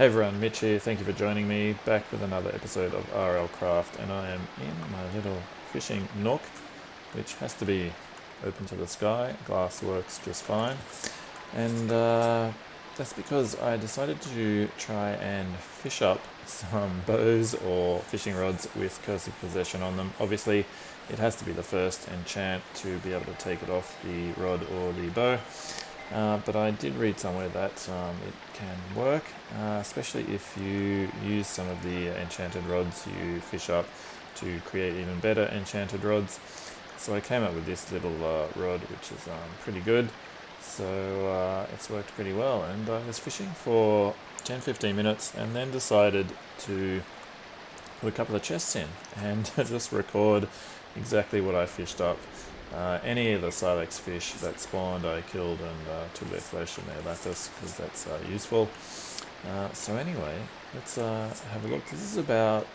Hey everyone, Mitch here. Thank you for joining me back with another episode of RLCraft, and I am in my little fishing nook, which has to be open to the sky. Glass works just fine, and that's because I decided to try and fish up some bows or fishing rods with Curse of Possession on them. Obviously, it has to be the first enchant to be able to take it off the rod or the bow. But I did read somewhere that it can work, especially if you use some of the enchanted rods you fish up to create even better enchanted rods. So I came up with this little rod, which is pretty good. So it's worked pretty well, and I was fishing for 10-15 minutes and then decided to put a couple of chests in and just record exactly what I fished up. Any of the silex fish that spawned I killed and took their flesh and their lapis because that's useful. So anyway, let's have a look. This is about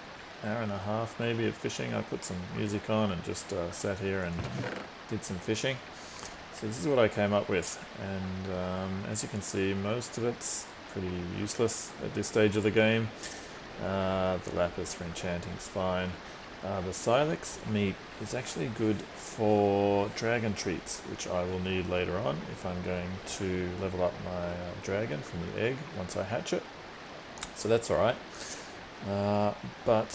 an hour and a half maybe of fishing. I put some music on and just sat here and did some fishing. So this is what I came up with, and as you can see, most of it's pretty useless at this stage of the game. The lapis for enchanting is fine. The silex meat is actually good for dragon treats, which I will need later on if I'm going to level up my dragon from the egg once I hatch it. So that's alright. But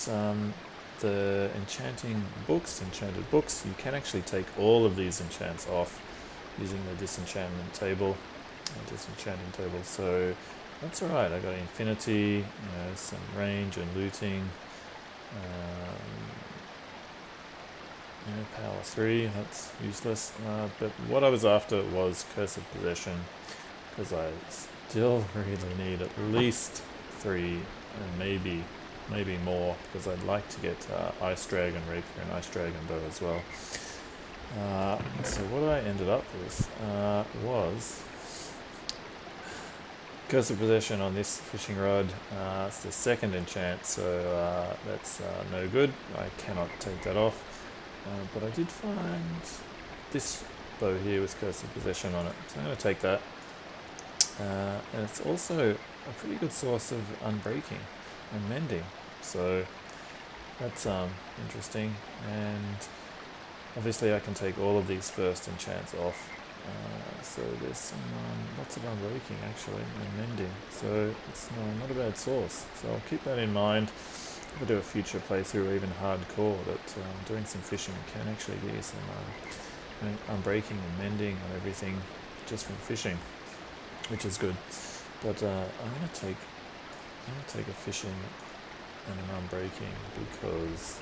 the enchanted books, you can actually take all of these enchants off using the disenchanting table. So that's alright. I got infinity, some range and looting. Power 3, that's useless. But what I was after was Curse of Possession, because I still really need at least 3, and maybe more, because I'd like to get Ice Dragon Rapier and Ice Dragon Bow as well. So what I ended up with was Curse of Possession on this fishing rod. It's the second enchant, so that's no good. I cannot take that off. But I did find this bow here with Curse of Possession on it, so I'm going to take that. And it's also a pretty good source of unbreaking and mending, so that's interesting. And obviously I can take all of these first enchants off. So there's some lots of unbreaking actually and mending, so it's not a bad source. So I'll keep that in mind. If I do a future playthrough or even hardcore, that doing some fishing can actually give you some unbreaking and mending and everything just from fishing, which is good. But I'm going to take a fishing and an unbreaking because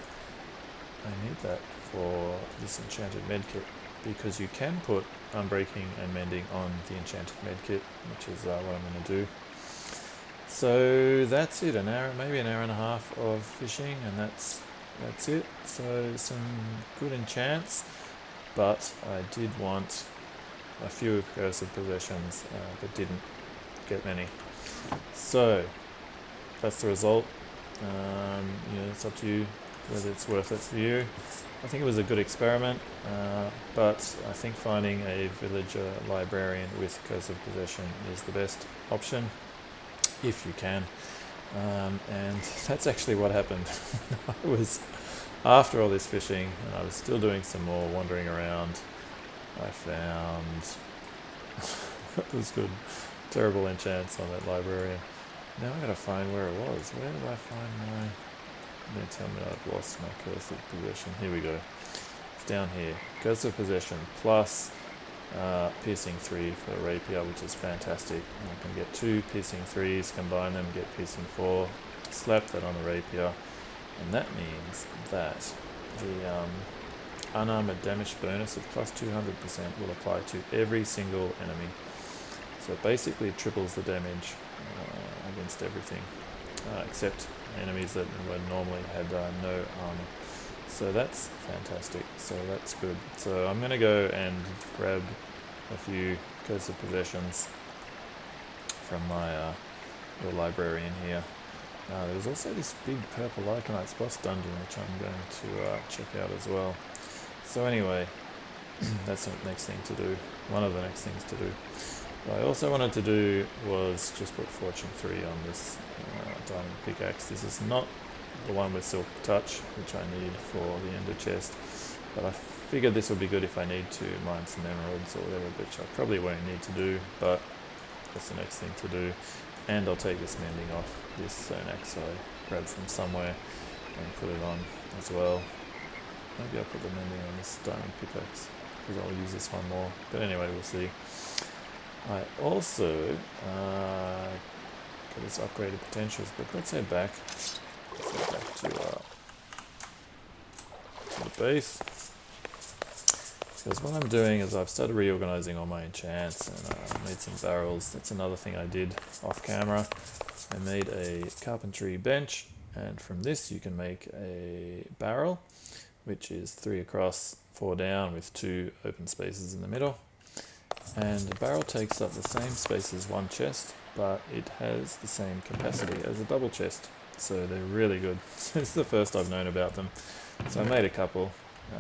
I need that for this enchanted medkit, because you can put unbreaking and mending on the enchanted medkit, which is what I'm going to do. So that's it, maybe an hour and a half of fishing, and that's it. So some good enchants, but I did want a few Curse of Possessions, but didn't get many. So that's the result. It's up to you whether it's worth it for you. I think it was a good experiment, but I think finding a villager librarian with Curse of Possession is the best option, if you can. And that's actually what happened. I was, after all this fishing, and I was still doing some more wandering around, I found those good, terrible enchants on that librarian. Now I've got to find where it was. Where did I find my... You're going to tell me I've lost my Curse of Possession. Here we go. It's down here. Curse of Possession plus piercing 3 for a rapier, which is fantastic. And I can get 2 piercing 3s, combine them, get piercing 4, slap that on the rapier, and that means that the unarmored damage bonus of plus 200% will apply to every single enemy. So it basically triples the damage against everything, except enemies that normally had no armor. So that's fantastic, so that's good. So I'm going to go and grab a few Curse of Possessions from my little librarian here. There's also this big purple Lycanite's boss dungeon, which I'm going to check out as well. So anyway, that's the next thing to do, one of the next things to do. What I also wanted to do was just put Fortune 3 on this diamond pickaxe. This is not the one with Silk Touch, which I need for the ender chest, but I figured this would be good if I need to mine some emeralds or whatever, which I probably won't need to do, but that's the next thing to do. And I'll take this mending off this stone axe I grabbed from somewhere and put it on as well. Maybe I'll put the mending on this diamond pickaxe because I'll use this one more, but anyway, we'll see. I also got this upgraded potentials, but let's head back. Let's head back to the base. Because what I'm doing is I've started reorganizing all my enchants and made some barrels. That's another thing I did off camera. I made a carpentry bench, and from this you can make a barrel, which is 3 across, 4 down with 2 open spaces in the middle. And the barrel takes up the same space as one chest, but it has the same capacity as a double chest. So they're really good. It's the first I've known about them. So I made a couple,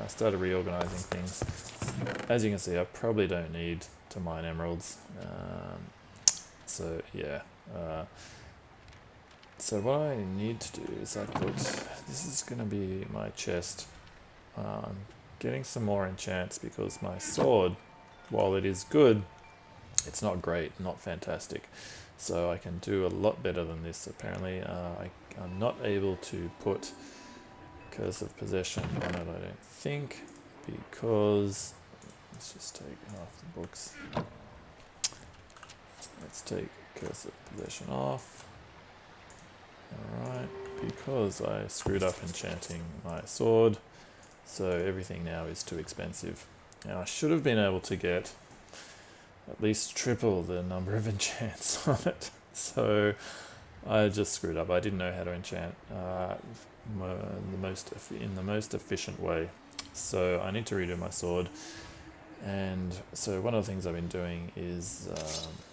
started reorganizing things. As you can see, I probably don't need to mine emeralds. So yeah. So what I need to do is this is going to be my chest. I'm getting some more enchants because my sword, while it is good, it's not great, not fantastic. So I can do a lot better than this. Apparently, I'm not able to put Curse of Possession on it, I don't think, because let's just take off the books. Let's take Curse of Possession off. Alright, because I screwed up enchanting my sword, so everything now is too expensive. Now I should have been able to get at least triple the number of enchants on it, so I just screwed up. I didn't know how to enchant in the most efficient way, so I need to redo my sword. And so one of the things I've been doing is,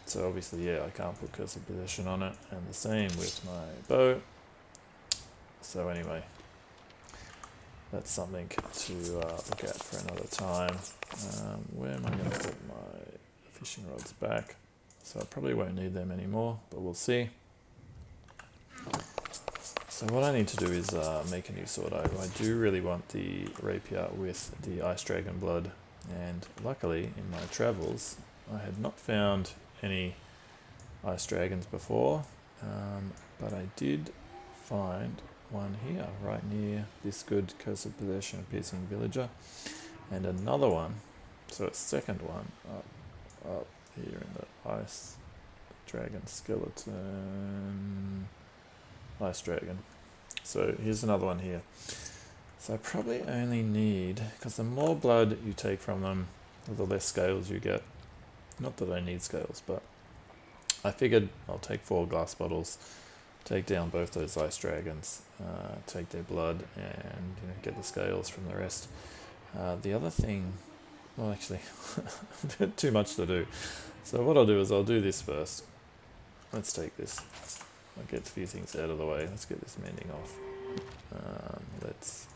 so obviously, yeah, I can't put Curse of Possession on it, and the same with my bow. So anyway, that's something to look at for another time. Where am I going to put my fishing rods back? So I probably won't need them anymore, but we'll see. So what I need to do is make a new sword. I do really want the rapier with the ice dragon blood. And luckily, in my travels, I had not found any ice dragons before, but I did find one here, right near this good Curse of Possession piercing villager, and another one, so a second one, up here in the ice dragon skeleton, ice dragon. So here's another one here. So I probably only need, because the more blood you take from them, the less scales you get. Not that I need scales, but I figured I'll take 4 glass bottles, take down both those ice dragons, take their blood, and get the scales from the rest. The other thing, well actually, a bit too much to do. So what I'll do is I'll do this first. Let's take this. I'll get a few things out of the way. Let's get this mending off. Let's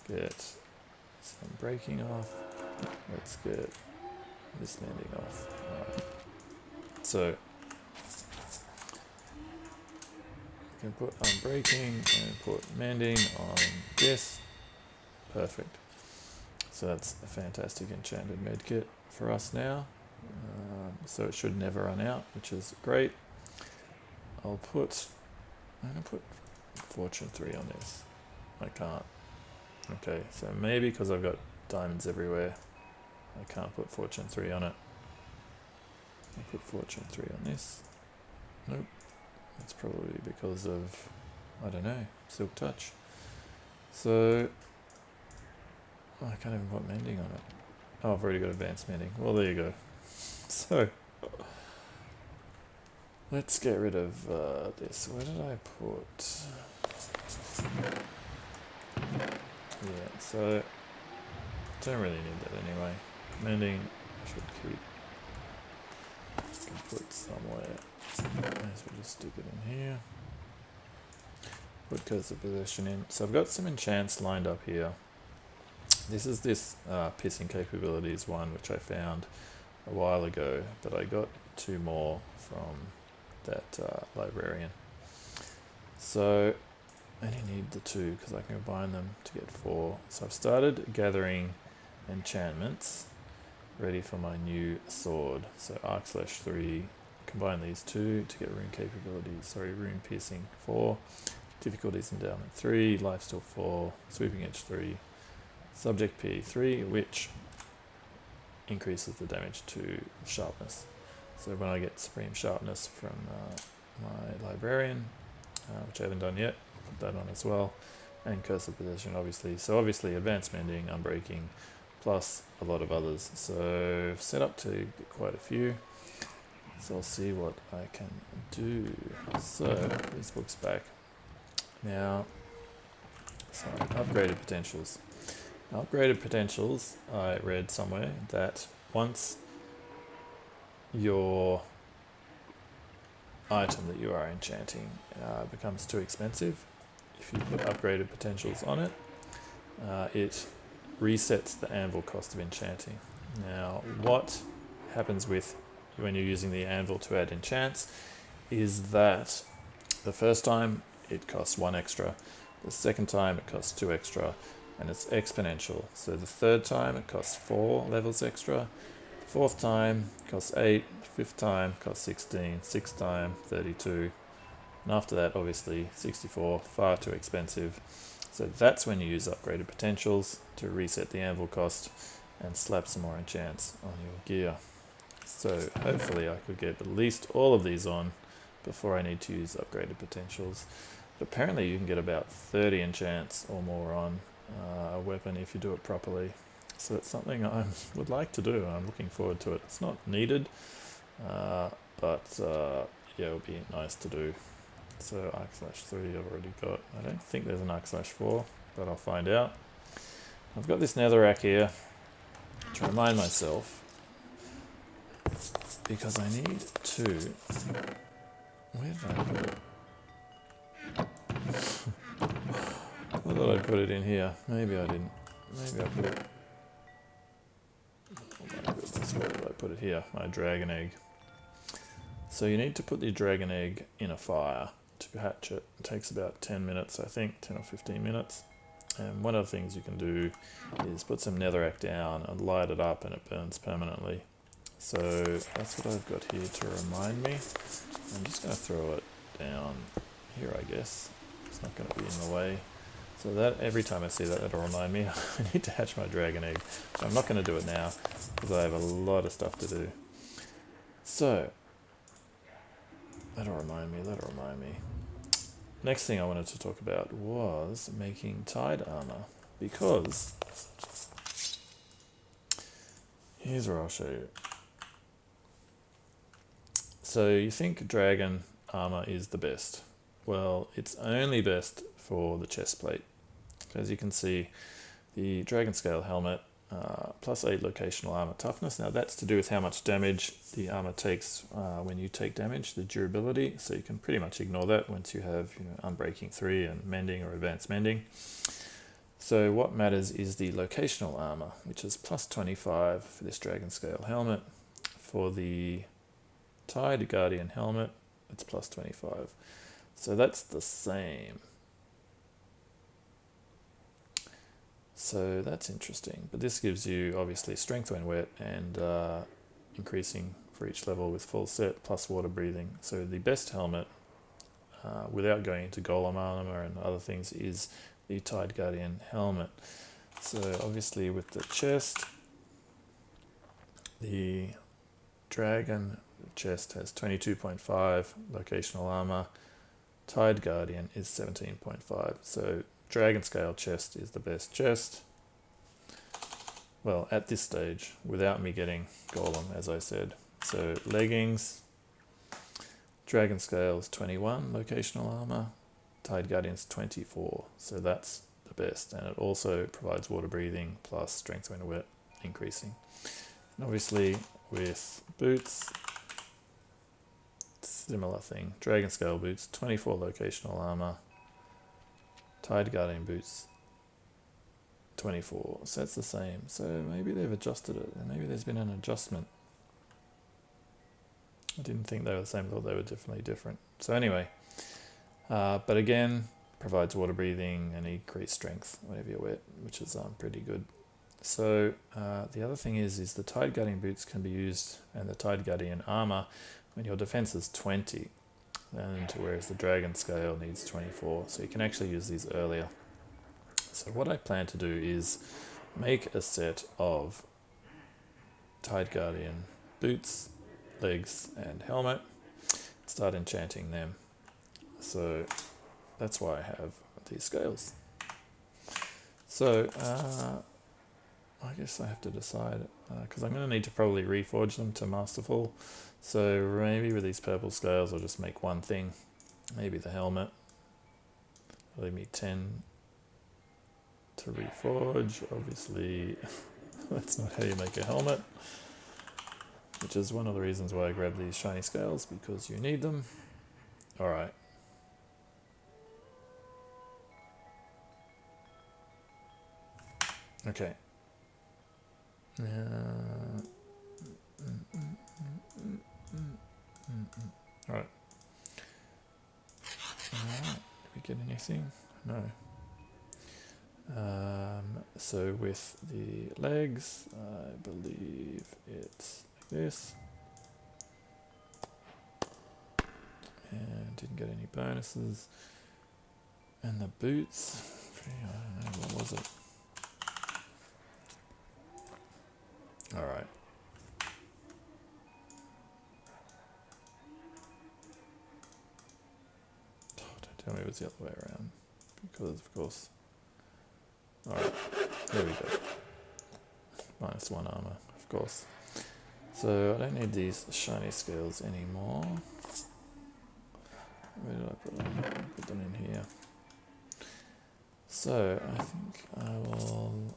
get some breaking off. Let's get this mending off. Alright. So I can put unbreaking and put mending on this. Perfect. So that's a fantastic enchanted medkit for us now. So it should never run out, which is great. I'm going to put Fortune 3 on this. I can't. Okay, so maybe because I've got diamonds everywhere, I can't put Fortune 3 on it. I'll put Fortune 3 on this. Nope. That's probably because of, I don't know, Silk Touch. So, I can't even put mending on it. Oh, I've already got advanced mending. Well, there you go. So, let's get rid of this. Where did I put? Yeah, so don't really need that anyway. Mending I should keep. I can put somewhere. May as well just stick it in here. Put Curse of Possession in. So I've got some enchants lined up here. This is piercing capabilities one, which I found a while ago, but I got 2 more from that librarian. So I only need the 2 because I can combine them to get 4. So I've started gathering enchantments ready for my new sword. So arc/3, combine these 2 to get rune capabilities. Sorry, rune piercing 4, difficulties endowment 3, lifesteal 4, sweeping edge 3, subject P 3, which increases the damage to sharpness. So when I get supreme sharpness from my librarian, which I haven't done yet, I'll put that on as well, and curse of possession obviously. So obviously advanced mending, unbreaking, plus a lot of others. So I've set up to get quite a few. So I'll see what I can do. So this book's back. Now, so upgraded potentials. Upgraded potentials, I read somewhere that once your item that you are enchanting becomes too expensive, if you put upgraded potentials on it, it resets the anvil cost of enchanting. Now, what happens with when you're using the anvil to add enchants is that the first time it costs 1 extra, the second time it costs 2 extra, and it's exponential. So the third time it costs 4 levels extra, the fourth time costs 8, fifth time costs 16, sixth time 32, and after that obviously 64, far too expensive. So that's when you use upgraded potentials to reset the anvil cost and slap some more enchants on your gear. So hopefully I could get at least all of these on before I need to use upgraded potentials. But apparently you can get about 30 enchants or more on a weapon if you do it properly. So it's something I would like to do. I'm looking forward to it. It's not needed, but yeah, it would be nice to do. So arc/3 I've already got. I don't think there's an arc/4, but I'll find out. I've got this netherrack here to remind myself, because I need to... Where did I put it? I thought I'd put it in here. Maybe I didn't. Maybe I put it... Oh my goodness, where did I put it? Here, my dragon egg. So you need to put the dragon egg in a fire to hatch it. It takes about 10 minutes, I think, 10 or 15 minutes. And one of the things you can do is put some netherrack down and light it up, and it burns permanently. So that's what I've got here to remind me. I'm just going to throw it down here, I guess. It's not going to be in the way. So that every time I see that, it'll remind me I need to hatch my dragon egg. But I'm not going to do it now because I have a lot of stuff to do. So that'll remind me. Next thing I wanted to talk about was making tide armor, because here's where I'll show you. So you think dragon armor is the best. Well, it's only best for the chest plate. As you can see, the dragon scale helmet, plus 8 locational armor toughness. Now that's to do with how much damage the armor takes when you take damage, the durability. So you can pretty much ignore that once you have unbreaking 3 and mending or advanced mending. So what matters is the locational armor, which is plus 25 for this dragon scale helmet. For the Tide Guardian helmet, it's plus 25. So that's the same. So that's interesting. But this gives you obviously strength when wet and increasing for each level with full set plus water breathing. So the best helmet, without going into golem armor and other things, is the Tide Guardian helmet. So obviously with the chest, the dragon chest has 22.5 locational armor. Tide Guardian is 17.5. So dragon scale chest is the best chest. Well, at this stage, without me getting golem, as I said. So leggings, dragon scale's 21 locational armor, Tide Guardian's 24. So that's the best, and it also provides water breathing plus strength when wet increasing. And obviously with boots, similar thing. Dragon scale boots, 24 locational armor. Tide Guardian boots, 24. So that's the same. So maybe they've adjusted it, and maybe there's been an adjustment. I didn't think they were the same, thought they were definitely different. So anyway, but again, provides water breathing and increased strength whenever you're wet, which is pretty good. So the other thing is the Tide Guardian boots can be used, and the Tide Guardian armour, when your defense is 20, and whereas the Dragon Scale needs 24, so you can actually use these earlier. So what I plan to do is make a set of Tide Guardian boots, legs and helmet, start enchanting them. So that's why I have these scales. So I guess I have to decide, because I'm going to need to probably reforge them to Masterful. So maybe with these purple scales I'll just make one thing, maybe the helmet. Leave me 10 to reforge. Obviously that's not how you make a helmet, which is one of the reasons why I grabbed these shiny scales, because you need them. Alright. Okay. Alright. Did we get anything? No. So with the legs, I believe it's like this. And didn't get any bonuses. And the boots, I don't know, what was it? Alright. Don't tell me it was the other way around, because of course. Alright, there we go. -1 armor, of course. So I don't need these shiny scales anymore. Where did I put them? I put them in here. So I think I will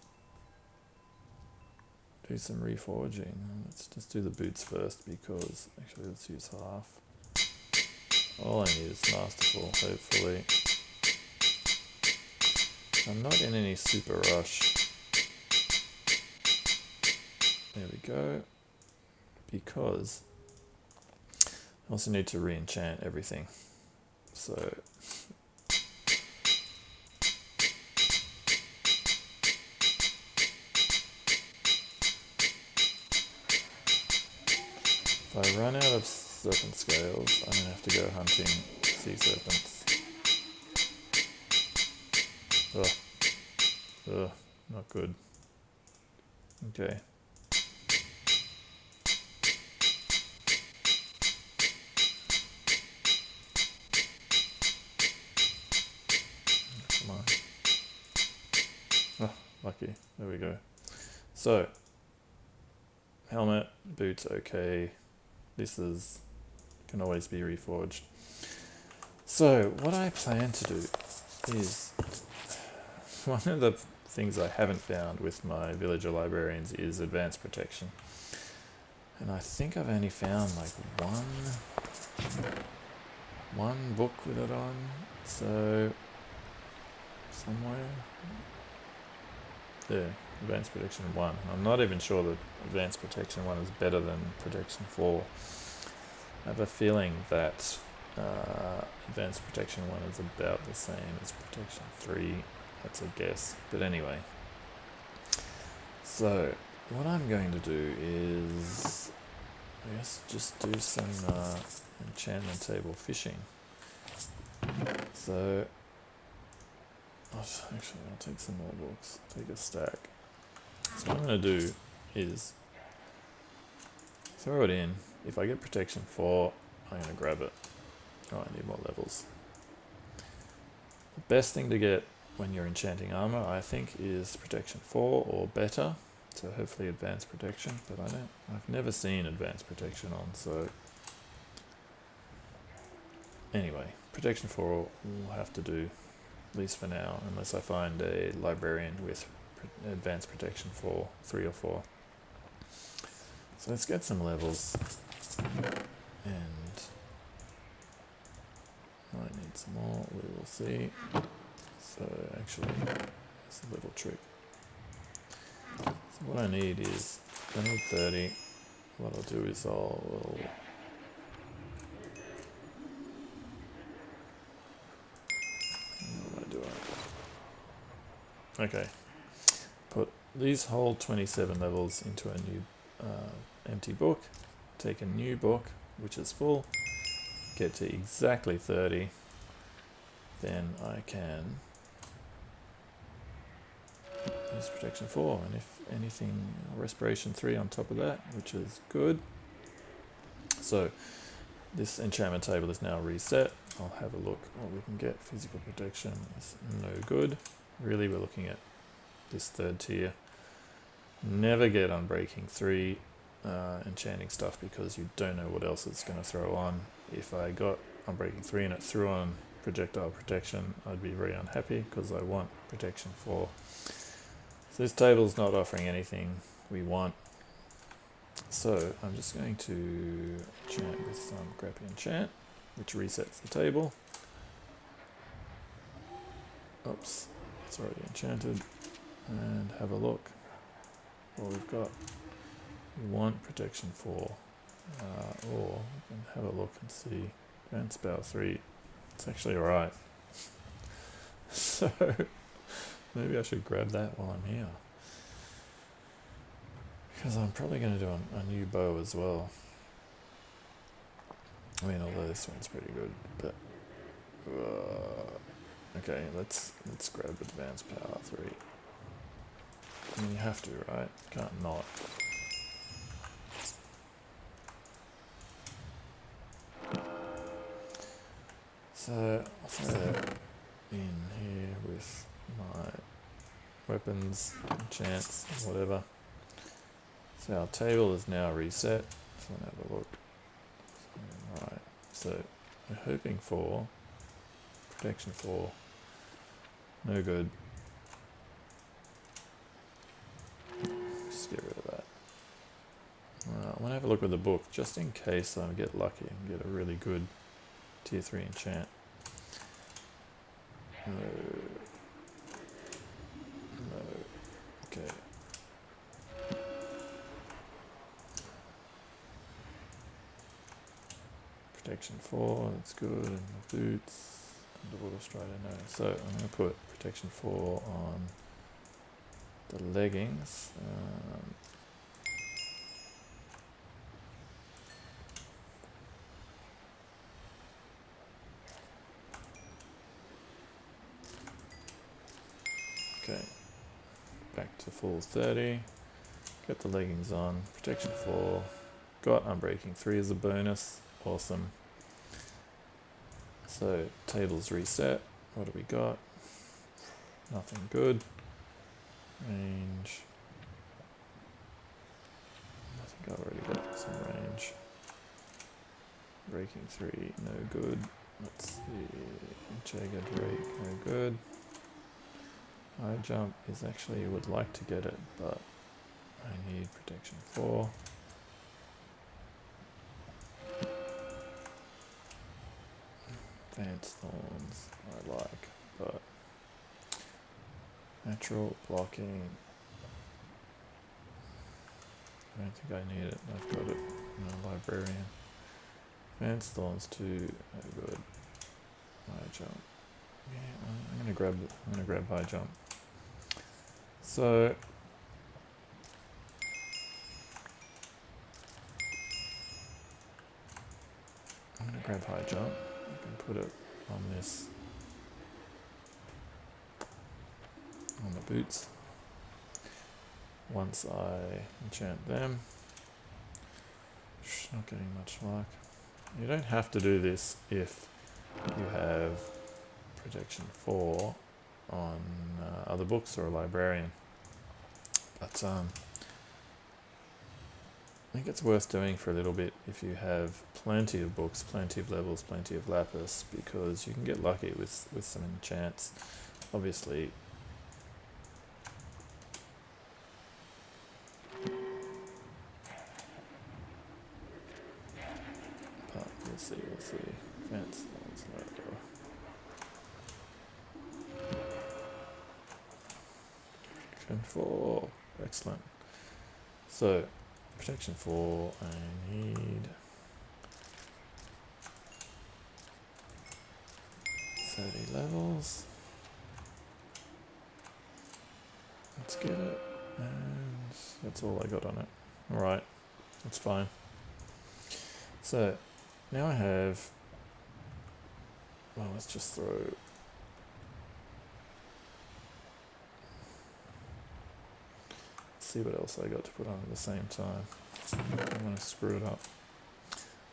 do some reforging. Let's just do the boots first, because actually let's use half. All I need is Masterful, hopefully. I'm not in any super rush. There we go. Because I also need to re-enchant everything. So if I run out of serpent scales, I'm going to have to go hunting sea serpents. Ugh, not good. Okay. Come on. Oh, lucky. There we go. So, helmet, boots, okay. This can always be reforged. So, what I plan to do is, one of the things I haven't found with my villager librarians is advanced protection. And I think I've only found like one book with it on. So, somewhere. There, advanced protection 1. I'm not even sure that advanced protection 1 is better than protection 4. I have a feeling that advanced protection 1 is about the same as protection 3. That's a guess. But anyway. So, what I'm going to do is, I guess, just do some enchantment table fishing. So, actually, I'll take some more books. Take a stack. So what I'm going to do is throw it in. If I get protection 4, I'm going to grab it. Oh, I need more levels. The best thing to get when you're enchanting armor, I think, is protection 4 or better. So hopefully advanced protection, but I've never seen advanced protection on, so anyway, protection 4 will have to do, at least for now, unless I find a librarian with advanced protection 4, 3 or 4. So let's get some levels, and I need some more, we will see. So actually, it's a little trick. So what I need is, I need 30. What I'll do is I'll Okay. Put these whole 27 levels into a new empty book. Take a new book, which is full. Get to exactly 30. Then I can use protection 4. And if anything, respiration 3 on top of that, which is good. So this enchantment table is now reset. I'll have a look what we can get. Physical protection is no good. Really, we're looking at this third tier. Never get Unbreaking 3 enchanting stuff because you don't know what else it's going to throw on. If I got Unbreaking 3 and it threw on projectile protection, I'd be very unhappy because I want protection 4. So this table's not offering anything we want. So I'm just going to enchant with some crappy enchant, which resets the table. Oops, it's already enchanted. And have a look what we've got. We want protection 4. Or we can have a look and see. Advanced Spell 3. It's actually alright. So maybe I should grab that while I'm here. Because I'm probably going to do a new bow as well. I mean, although this one's pretty good, but okay, let's grab Advanced Power 3. I mean, you have to, right? Can't not. So I'll throw that in here with my weapons, enchants, whatever. So our table is now reset. So I'll have a look. Right. So we're hoping for protection 4. No good. Just get rid of that. I'm going to have a look at the book just in case I get lucky and get a really good tier 3 enchant. No. Okay. Protection 4, that's good. And the boots. Underwater Strider, no. So I'm going to put protection 4 on the leggings. Okay, back to full 30. Get the leggings on. Protection 4. Got Unbreaking 3 as a bonus. Awesome. So tables reset. What do we got? Nothing good. Range. I think I've already got some range. Breaking 3, no good. Let's see. Jagged break, no good. High jump is actually, would like to get it, but I need protection 4. Advanced thorns I like, but natural blocking. I don't think I need it. I've got it. No, librarian. Advanced thorns 2, no good. High jump. Yeah, I'm gonna grab high jump. So I'm gonna grab high jump. I can put it on this, on the boots. Once I enchant them, not getting much luck. You don't have to do this if you have protection 4 on other books or a librarian. But I think it's worth doing for a little bit if you have plenty of books, plenty of levels, plenty of lapis, because you can get lucky with some enchants. Obviously, but we'll see. Advanced ones, there we go. Protection 4, excellent. So, protection 4, I need 30 levels. Let's get it. And that's all I got on it. Alright, that's fine. So, now I have... Well, let's just throw... See what else I got to put on at the same time. I don't want to screw it up.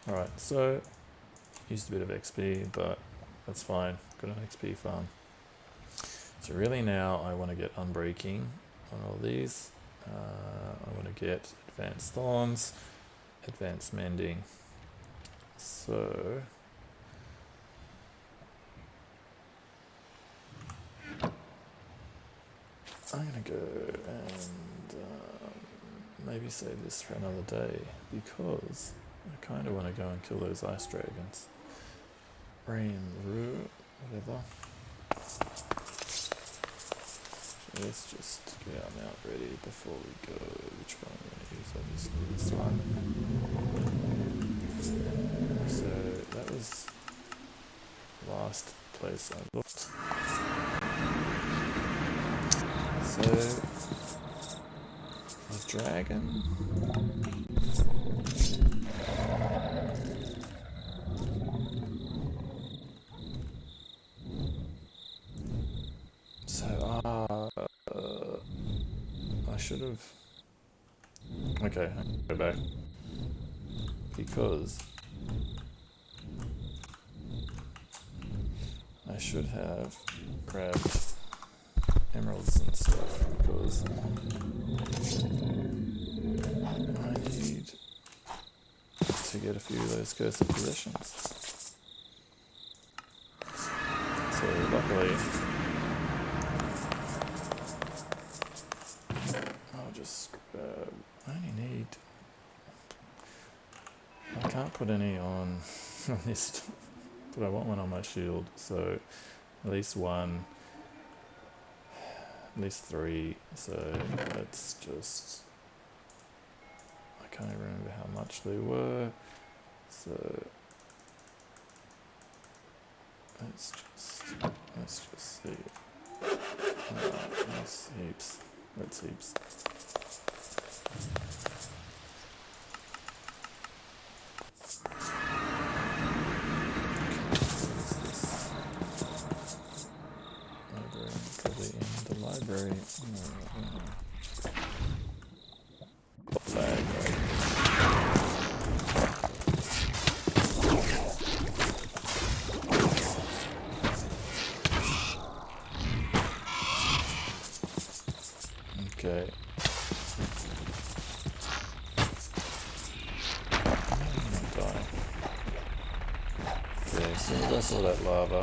Alright, so... Used a bit of XP, but that's fine. Got an XP farm. So really now I want to get unbreaking on all these. I want to get advanced thorns, advanced mending. So I'm going to go and maybe save this for another day because I kind of want to go and kill those ice dragons. Rain, root, whatever. Let's just get our mount ready before we go. Which one I'm going to use? Obviously this one. So that was the last place I looked. So the dragon. I should have... Okay, I can go back. Because I should have grabbed emeralds and stuff because I need to get a few of those cursed possessions. So luckily I'll just grab... I only need... I can't put any on this, but I want one on my shield, so at least one, at least three, so let's just... I can't even remember how much they were, so let's just see. That's heaps. That's heaps. Probably in the library. Lag, right? Okay. Die. Okay, as soon as I saw that lava,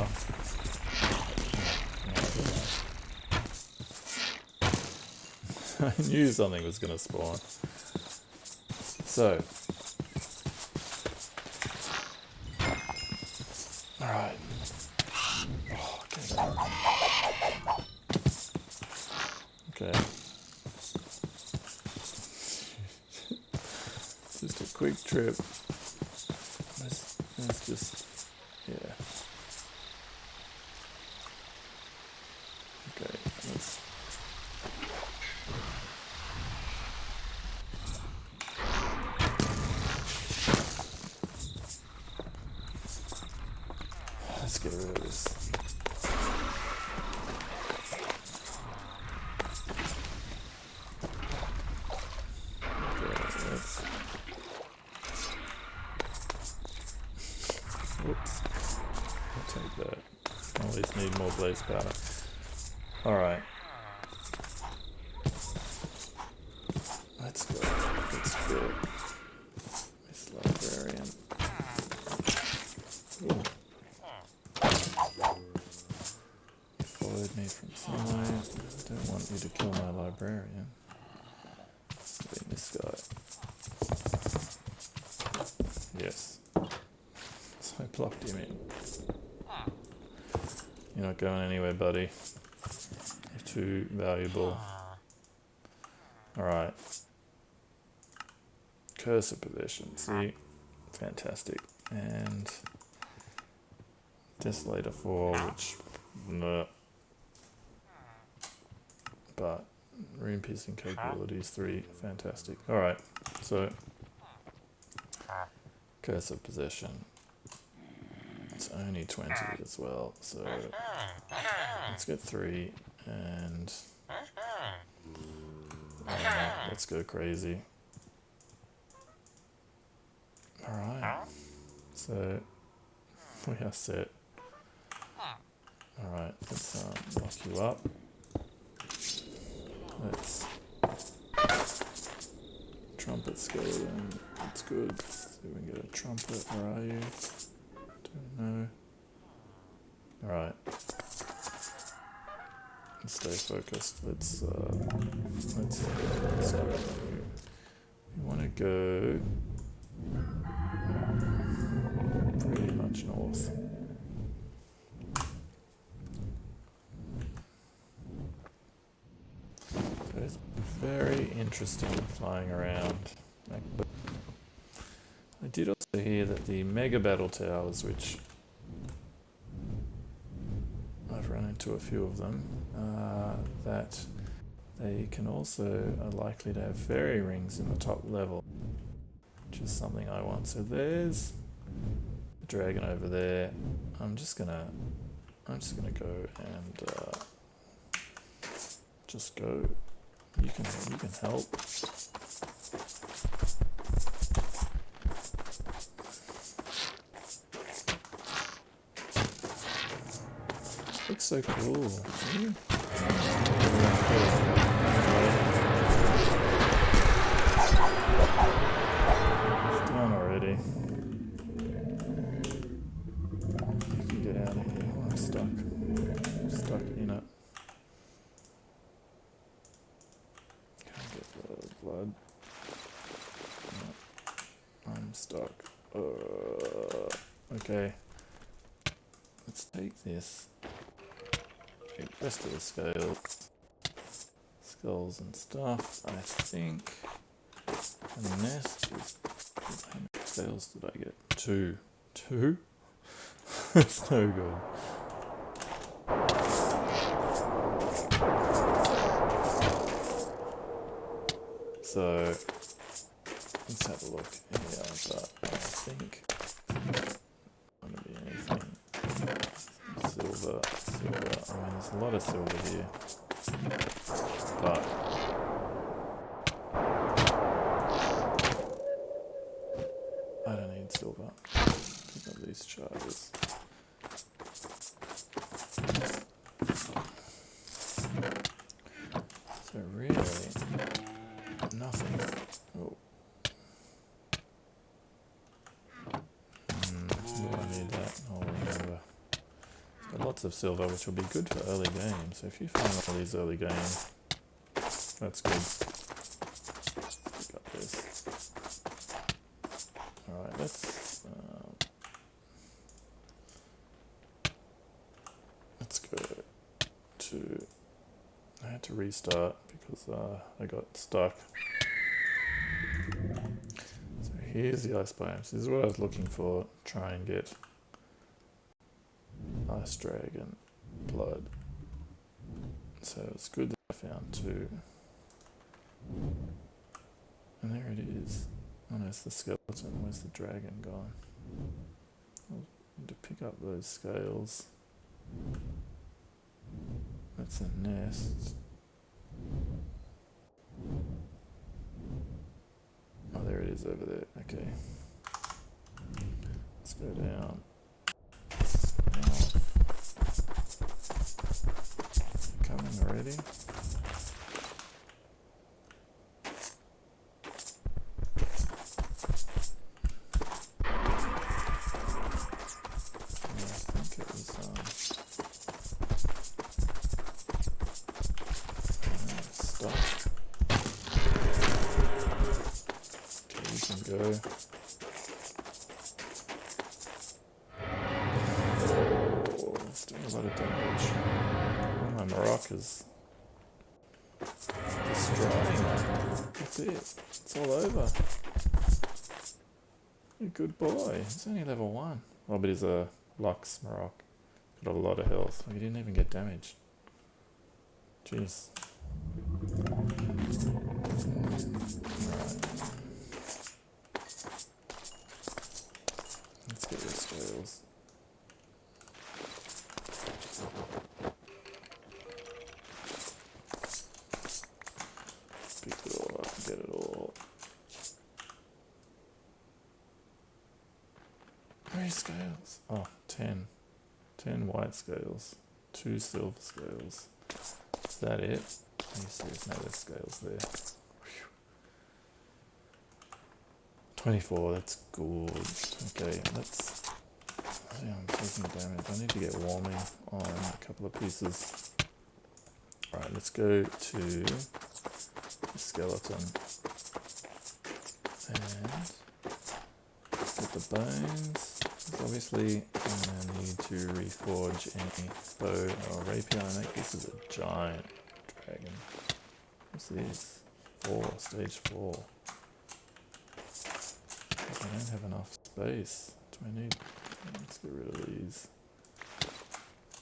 I knew something was going to spawn. So, alright. Oh, get out. Okay. Just a quick trip. Let's just, yeah. Okay, let's... Let's get rid of this. Okay, let's... Whoops. I'll take that. I at least need more blaze powder. Alright. Let's go. Let's get this librarian. Ooh. You followed me from somewhere. I don't want you to kill my librarian. It's been this guy. Yes. So I plucked him in. You're not going anywhere, buddy. You're too valuable. Alright. Cursor possession. See? Fantastic. And Desolator 4, which... But rune piercing capabilities 3. Fantastic. Alright, so Curse of Possession. It's only 20 as well, so let's get 3 and let's go crazy. Alright, so we are set. Alright, let's lock you up. Let's trumpet skeleton. That's good. See if we can get a trumpet. Where are you? Don't know. Alright. Let's stay focused. Let's go. You want to go pretty much north. So it's very interesting flying around. I did also hear that the mega battle towers, which I've run into a few of them, that they can also are likely to have fairy rings in the top level, which is something I want. So there's a dragon over there. I'm just gonna go and just go. You can help. Looks so cool. It's done already. You can get out of here. I'm stuck. I'm stuck in it. Can't get the blood. No, I'm stuck. Okay. Let's take this. The rest of the skulls and stuff. I think the nest is. How many scales did I get? 2. 2? That's no good. So let's have a look here. But I think it's not going to be anything. Silver. I mean, there's a lot of silver here, but I don't need silver. Pick up these charges. So really, nothing. Oh. Do I need that? I'll remember. Lots of silver, which will be good for early game. So if you find all these early game, that's good. Let's pick up this. Alright, let's go to. I had to restart because I got stuck. So here's the ice biomes. This is what I was looking for. Try and get ice dragon blood. So it's good that I found 2. And there it is. Oh no, it's the skeleton. Where's the dragon gone? I need to pick up those scales. That's a nest. Oh, there it is over there. Okay. Let's go down. Coming already. I think it was stuck. Okay, you can go. Oh, it's doing a lot of damage. My Morocco is destroying it. That's it. It's all over. You're a good boy. He's only level 1. Oh, but he's a Lux Morocco. Got a lot of health. Oh, he didn't even get damaged. Jeez. Alright. Let's get your scales. Pick it all up and get it all. 3 scales. Oh, 10. 10 white scales. 2 silver scales. Is that it? Let me see, there's no other scales there. Whew. 24, that's good. Okay, let's... Yeah, I'm taking damage. I need to get warming on a couple of pieces. Alright, let's go to the skeleton. And get the bones. Obviously, I'm going to need to reforge any bow or rapier. I think this is a giant dragon. What's this? 4, stage 4. I don't have enough space. Do I need... Let's get rid of these.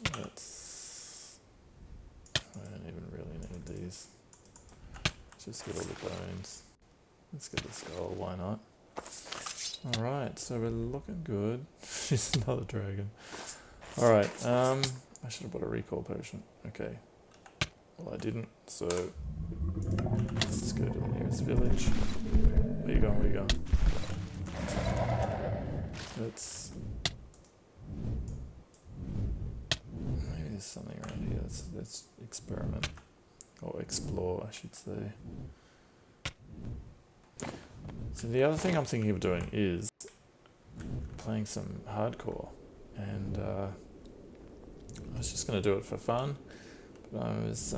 I don't even really need these. Let's just get all the bones. Let's get the skull, why not? Alright, so we're looking good. She's another dragon. Alright, I should have bought a recall potion. Okay. Well, I didn't, so let's go to the nearest village. Where you going, where you going? Let's... Maybe there's something around here. Let's experiment. Or explore, I should say. So the other thing I'm thinking of doing is playing some hardcore, and I was just going to do it for fun, but I was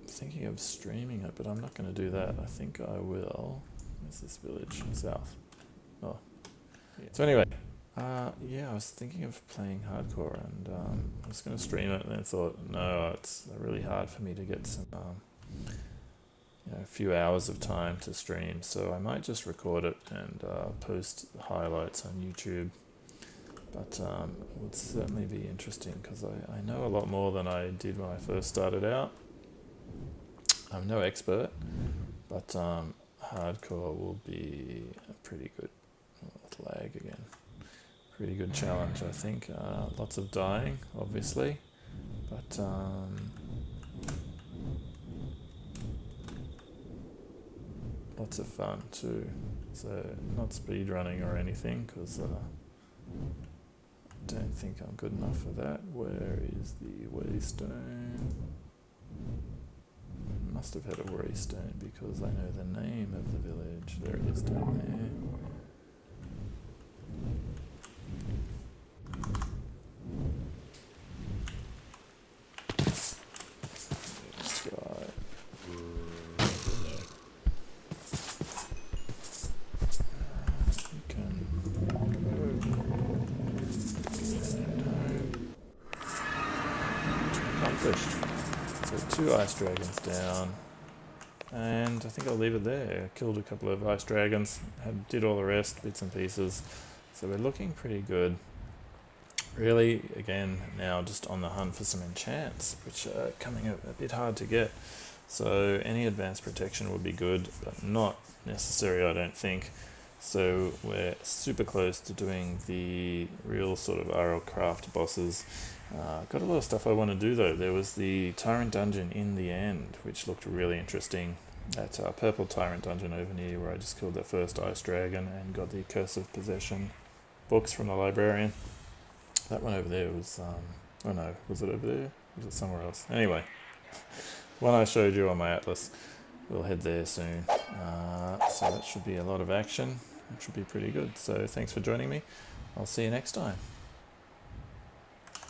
thinking of streaming it, but I'm not going to do that. I think I will. Where's this village? South. Oh. Yeah. So anyway, yeah, I was thinking of playing hardcore, and I was going to stream it, and then thought, no, it's really hard for me to get some... a few hours of time to stream, so I might just record it and post highlights on YouTube. But it would certainly be interesting because I know a lot more than I did when I first started out. I'm no expert, but hardcore will be a pretty good... lag again. Pretty good challenge, I think. Lots of dying, obviously, but lots of fun too. So not speed running or anything, because I don't think I'm good enough for that. Where is the waystone? I must have had a waystone because I know the name of the village. There it is down there. So 2 ice dragons down, and I think I'll leave it there. I killed a couple of ice dragons, did all the rest, bits and pieces, so we're looking pretty good. Really, again, now just on the hunt for some enchants, which are coming a bit hard to get. So any advanced protection would be good, but not necessary, I don't think. So we're super close to doing the real sort of RLCraft bosses. Got a lot of stuff I want to do though. There was the Tyrant Dungeon in the end, which looked really interesting. That purple Tyrant Dungeon over near where I just killed that first ice dragon and got the Curse of Possession books from the librarian. That one over there was, oh no, was it over there? Was it somewhere else? Anyway, one I showed you on my atlas. We'll head there soon. So that should be a lot of action. It should be pretty good. So thanks for joining me. I'll see you next time.